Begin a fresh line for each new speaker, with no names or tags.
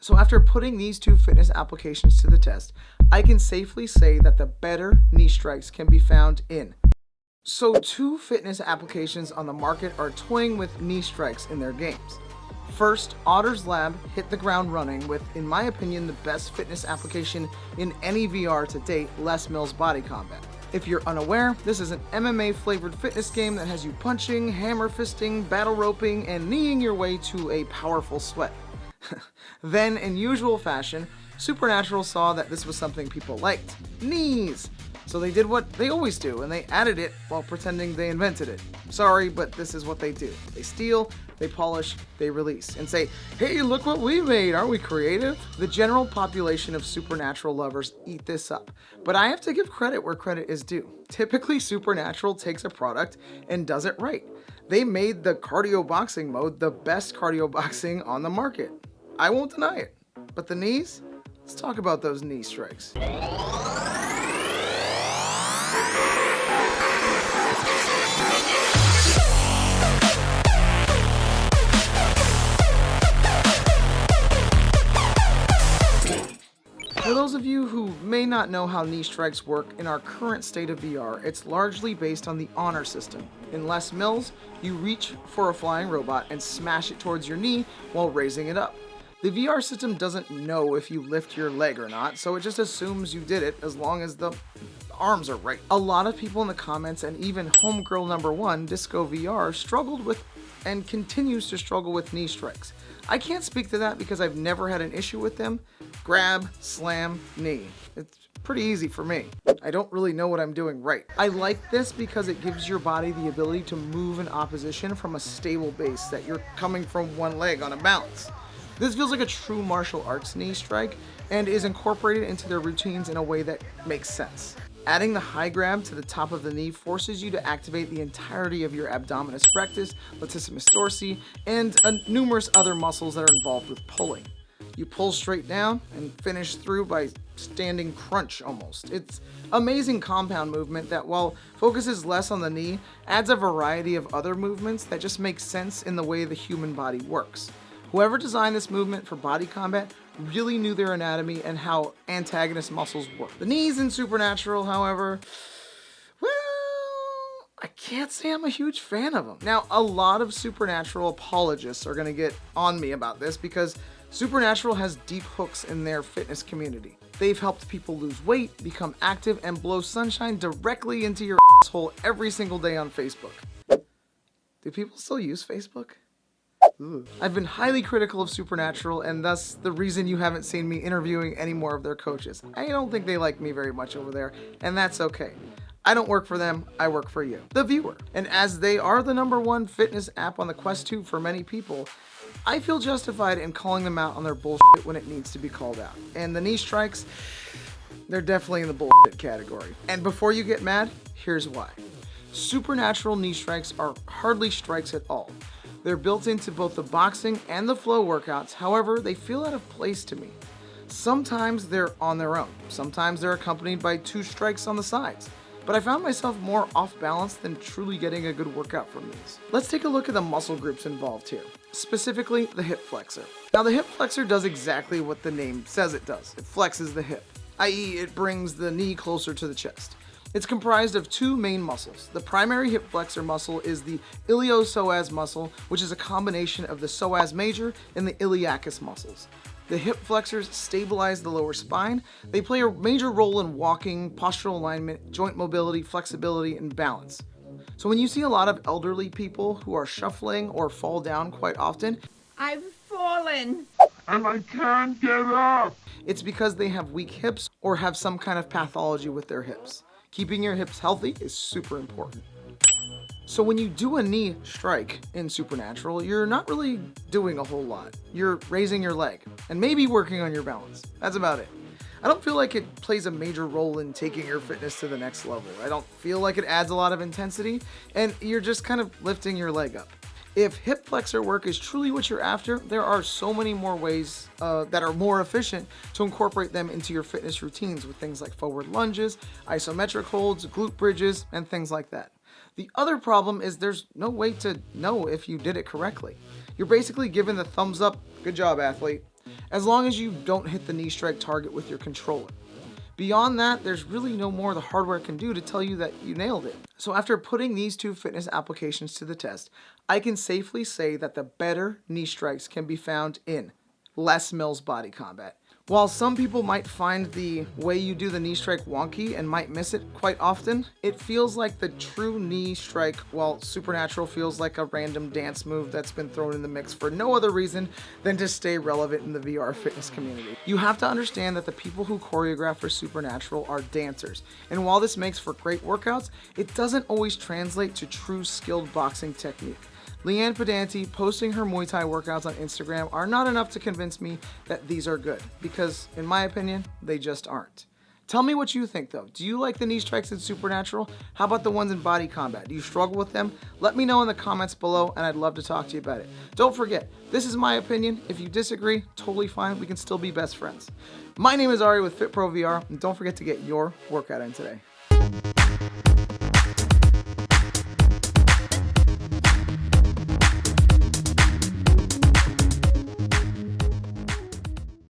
So after putting these two fitness applications to the test, I can safely say that the better knee strikes can be found in. So two fitness applications on the market are toying with knee strikes in their games. First, Otter's Lab hit the ground running with, in my opinion, the best fitness application in any VR to date, Les Mills Body Combat. If you're unaware, this is an MMA flavored fitness game that has you punching, hammer fisting, battle roping, and kneeing your way to a powerful sweat. Then, in usual fashion, Supernatural saw that this was something people liked: knees. So they did what they always do, and they added it while pretending they invented it. Sorry, but this is what they do. They steal, they polish, they release, and say, hey, look what we made, aren't we creative? The general population of Supernatural lovers eat this up, but I have to give credit where credit is due. Typically, Supernatural takes a product and does it right. They made the cardio boxing mode the best cardio boxing on the market. I won't deny it. But the knees? Let's talk about those knee strikes. For those of you who may not know how knee strikes work in our current state of VR, it's largely based on the honor system. In Les Mills, you reach for a flying robot and smash it towards your knee while raising it up. The VR system doesn't know if you lift your leg or not, so it just assumes you did it as long as the arms are right. A lot of people in the comments and even homegirl number one, Disco VR, struggled with and continues to struggle with knee strikes. I can't speak to that because I've never had an issue with them. Grab, slam, knee. It's pretty easy for me. I don't really know what I'm doing right. I like this because it gives your body the ability to move in opposition from a stable base that you're coming from one leg on a balance. This feels like a true martial arts knee strike and is incorporated into their routines in a way that makes sense. Adding the high grab to the top of the knee forces you to activate the entirety of your abdominis rectus, latissimus dorsi, and numerous other muscles that are involved with pulling. You pull straight down and finish through by standing crunch almost. It's amazing compound movement that, while focuses less on the knee, adds a variety of other movements that just make sense in the way the human body works. Whoever designed this movement for body combat really knew their anatomy and how antagonist muscles work. The knees in Supernatural, however, well, I can't say I'm a huge fan of them. Now, a lot of Supernatural apologists are going to get on me about this because Supernatural has deep hooks in their fitness community. They've helped people lose weight, become active, and blow sunshine directly into your asshole every single day on Facebook. Do people still use Facebook? Ooh. I've been highly critical of Supernatural, and thus the reason you haven't seen me interviewing any more of their coaches. I don't think they like me very much over there, and that's okay. I don't work for them, I work for you, the viewer. And as they are the #1 fitness app on the Quest 2 for many people, I feel justified in calling them out on their bullshit when it needs to be called out. And the knee strikes, they're definitely in the bullshit category. And before you get mad, here's why. Supernatural knee strikes are hardly strikes at all. They're built into both the boxing and the flow workouts, however, they feel out of place to me. Sometimes they're on their own, sometimes they're accompanied by 2 strikes on the sides, but I found myself more off balance than truly getting a good workout from these. Let's take a look at the muscle groups involved here, specifically the hip flexor. Now the hip flexor does exactly what the name says it does. It flexes the hip, i.e. it brings the knee closer to the chest. It's comprised of 2 main muscles. The primary hip flexor muscle is the iliopsoas muscle, which is a combination of the psoas major and the iliacus muscles. The hip flexors stabilize the lower spine. They play a major role in walking, postural alignment, joint mobility, flexibility, and balance. So when you see a lot of elderly people who are shuffling or fall down quite often,
I've fallen
and I can't get up,
it's because they have weak hips or have some kind of pathology with their hips. Keeping your hips healthy is super important. So when you do a knee strike in Supernatural, you're not really doing a whole lot. You're raising your leg and maybe working on your balance. That's about it. I don't feel like it plays a major role in taking your fitness to the next level. I don't feel like it adds a lot of intensity, and you're just kind of lifting your leg up. If hip flexor work is truly what you're after, there are so many more ways that are more efficient to incorporate them into your fitness routines with things like forward lunges, isometric holds, glute bridges, and things like that. The other problem is there's no way to know if you did it correctly. You're basically given the thumbs up, good job athlete, as long as you don't hit the knee strike target with your controller. Beyond that, there's really no more the hardware can do to tell you that you nailed it. So after putting these two fitness applications to the test, I can safely say that the better knee strikes can be found in Les Mills Body Combat. While some people might find the way you do the knee strike wonky and might miss it quite often, it feels like the true knee strike, while Supernatural feels like a random dance move that's been thrown in the mix for no other reason than to stay relevant in the VR fitness community. You have to understand that the people who choreograph for Supernatural are dancers, and while this makes for great workouts, it doesn't always translate to true skilled boxing technique. Leanne Pedanti posting her Muay Thai workouts on Instagram are not enough to convince me that these are good, because in my opinion, they just aren't. Tell me what you think though. Do you like the knee strikes in Supernatural? How about the ones in Body Combat? Do you struggle with them? Let me know in the comments below and I'd love to talk to you about it. Don't forget, this is my opinion. If you disagree, totally fine. We can still be best friends. My name is Ari with FitPro VR, and don't forget to get your workout in today.